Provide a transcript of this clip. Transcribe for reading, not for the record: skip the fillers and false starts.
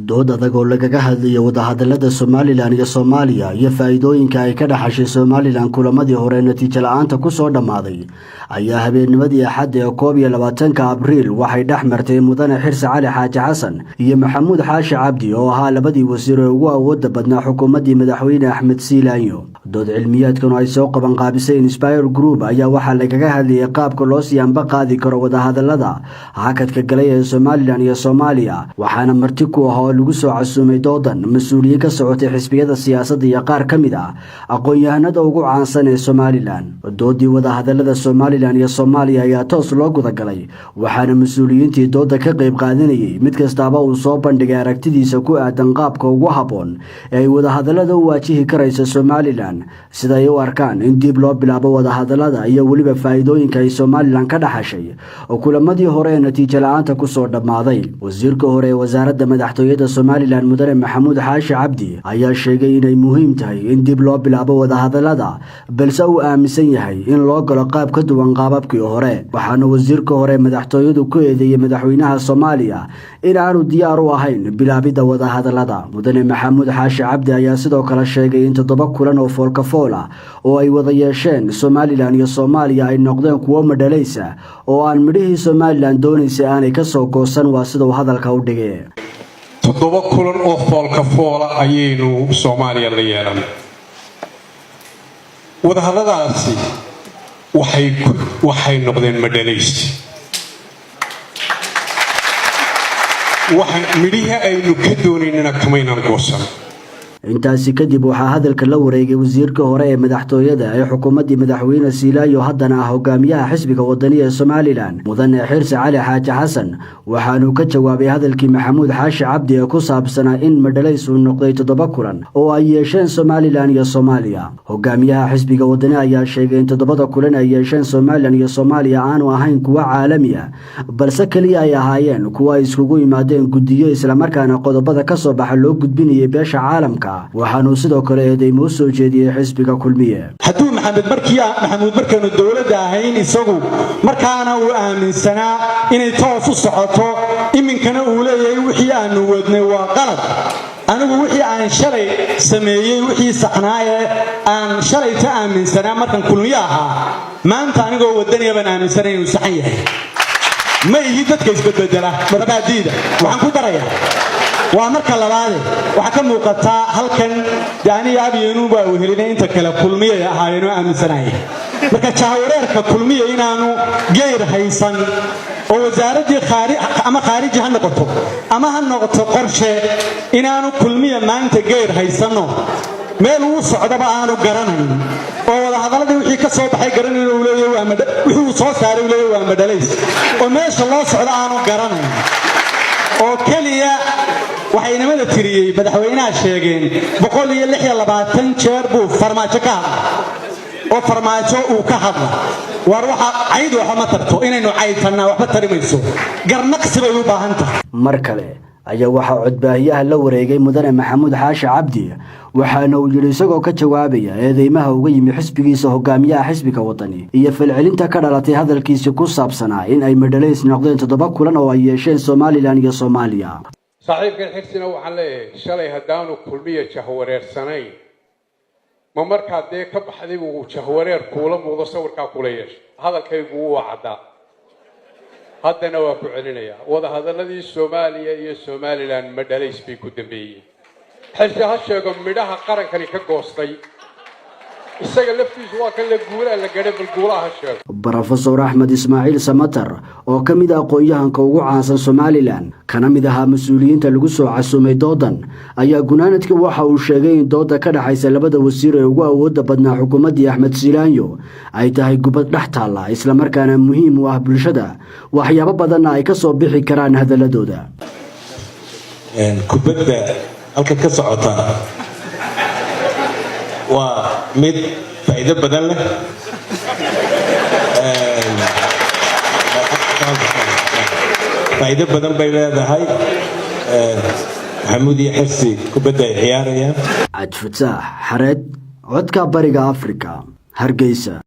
dood adag oo lagaga hadlayo wadahadalada Somaliland iyo Soomaaliya iyo faa'iidooyinka ay ka dhaxashay Somaliland kulamadii hore natiijo la'aanta ku soo dhamaaday ayaa habeennimadii Axad ee 21 Abriil waxay dhaxmartay mudane Xirsi Cali Xaaji Xasan iyo Maxamuud Xaashi Cabdi oo ahaa labadii wasiir ee ugu awoodda badnaa xukuumadii madaxweyne Axmed Siilaanyo. dood cilmiyeedkan ay soo qaban qaabisay Inspire Group ayaa waxa lagaga hadlayay qaabka loo siyaanba qaadi karo wadahadalada hakadka galay ee Somaliland iyo Soomaaliya waxaana marti ku ah lagu soo casuumay doodan mas'uuliyiin ka socotay xisbiyada siyaasadda iyo qaar kamid ah aqoon-yahanada ugu caansan ee Somaliland. doodii wadahadalada Somaliland iyo Soomaaliya ayaa toos loo guda galay waxaana mas'uuliyiintii dooda ka qayb qaadanayay mid kastaba uu soo bandhigay aragtidiisa ku aadan qaabka ugu haboon ee wadahadalada u waajihi karaysa Somaliland sida ay u arkaan in dib loo bilaabo wadahadalada iyo waliba faa'iidooyinka ay Somaliland ka dhaxashay oo kulamadii hore ee natiijo la'aanta ku soo dhamaaday. wasiirka hore ee wasaaradda madaxtooyada Somaliland mudane Maxamuud Xaashi Cabdi ayaa sheegay inay muhiim tahay in dib loo bilaabo wadahadalada balse uu aaminsan yahay in loo galo qaab ka duwan qaababkii hore. waxaana wasiirka hore madaxtooyadu ku eedeeyay madaxweynaha Soomaaliya in aanu diyaar u ahayn bilaabida wadahadalada. mudane Maxamuud Xaashi Cabdi ayaa sidoo kale sheegay in 7 kulan oo foolkafool ah oo ay wada yeesheen Somaliland iyo Soomaaliya ay noqdeen kuwo madhalaysa oo aan midhihii Somaliland doonaysay aanay ka soo goosan waa sida uu hadalka u dhigay. 7 kulan oo foolkafool ah ayaynu Soomaaliya la yeelan. wadahadaladaasi waxay noqdeen madhalays. midhihi aynu ka doonaynana kamaynan goosan. intaasi kadib waxaa hadalka la wareegay wasiirka hore ee madaxtooyada ee xukuumadii madaxweyne Siilaanyo haddana ah hogaamiyaha xisbiga wadaniga ee Somaliland mudane Xirsi Cali Xaaji Xasan waxaanu ka jawaabay hadalkii Maxamuud Xaashi Cabdi ee ku saabsanaa in madhalays uu noqday 7 kulan oo ay yeesheen Somaliland iyo Soomaaliya. hogaamiyaha xisbiga wadaniga ayaa sheegay in 7 kulan ay yeesheen Somaliland iyo Soomaaliya aanu ahayn kuwa caalami ah balse kaliya ay ahaayeen kuwa iskugu yimaadeen guddiyo isla markaana qodobada ka soo baxa loo gudbinayay beesha caalamka. waxaanu sidoo kale eedeymo soo jeediyay xisbiga kulmiye. hadduu maxamuud markaanu dawladda ahayn isagu markaana uu aaminsanaa inay toos u socoto iminkana uu leeyahay wixii aanu wadnay waa qalad. anigu wixii aan shalay sameeyay wixii saxnaa ee aan shalay ta aaminsanaa markan kulmiye ahaa maanta anigoo wadaniya baan aaminsanayn inuu saxan yahay. ma ihi dadka isbedbedela marbaadiida waxaan ku darayaa waa marka labaad waxa ka muuqata halkan daaniya abiyanu baa uu helinay inta kale kulmiye ahaayeen oo aaminsanay marka jaawareerka kulmiye inaanu geer haysan oo wasaaradii khaariji ha noqoto ama ha noqoto qorshe inaanu kulmiye maanta geer haysano meel uu socdaba aanu garanayn oo wadahadaladii wixii ka soo baxay garanayn uu leeyahay wixii uu soo saaray uu leeyahay waa madhalays oo meesha loo socdo aanu garanayn oo kaliya waxay inamada tiriyay madaxweynaha sheegeen 126 jeer buu farmaajo ka hadlay oo farmaajo uu ka hadlay war waxa cayd waxa ma tarto inaynu caydtana waxba tarimayso garnaqsi bay u baahan tahay. mar kale ayaa waxa codbaahiyaha la wareegay mudane Maxamuud Xaashi Cabdi waxaana uu yiri isagoo ka jawaabaya eedeymaha uga yimi xisbigiisa hogaamiyaha xisbiga wadani iyo falcelinta ka dhalatay hadalkiisa ku saabsanaa in ay madhalays noqdeen 7 kulan oo ay yeesheen Somaliland iyo Soomaaliya. saaxiibkan Xirsina waxaan leeyahay shalay haddaanu kulmiye jahwareersanayn ma markaa dee ka baxday uu jahwareer kuula muuqdo sawirkaa kula yeeshay. hadalkaygu waa caddaa haddana waa ku celinayaa wadahadaladii Soomaaliya iyo Somaliland madhalays bay ku dambeeyeen. xilsi ha sheego midhaha qarankani ka goostay isaga laftiisu waa kan la guulaa la gaadhay bal guulaha ha sheego. Professor Axmed Ismaaciil Samatar oo ka mid ah aqoon-yahanka ugu caansan Somaliland kana mid ah mas'uuliyiinta lagu soo casuumay doodan ayaa gunaanadkii waxa uu sheegay in dooda ka dhaxaysa labada wasiir ee ugu awoodda badnaa xukuumadii Axmed Siilaanyo ay tahay gubad dhex taala isla markaana muhiim u ah bulshada waxyaabo badanna ay ka soo bixi karaan hadaladooda. kubadda halka ka socota waa mid faa'iido badan leh faa'iido badan bay leedahay. Maxamuud iyo Xirsi kubadda ay ciyaarayaan. Cabdi Fataax Xareed codka bariga Afrika Hargeysa.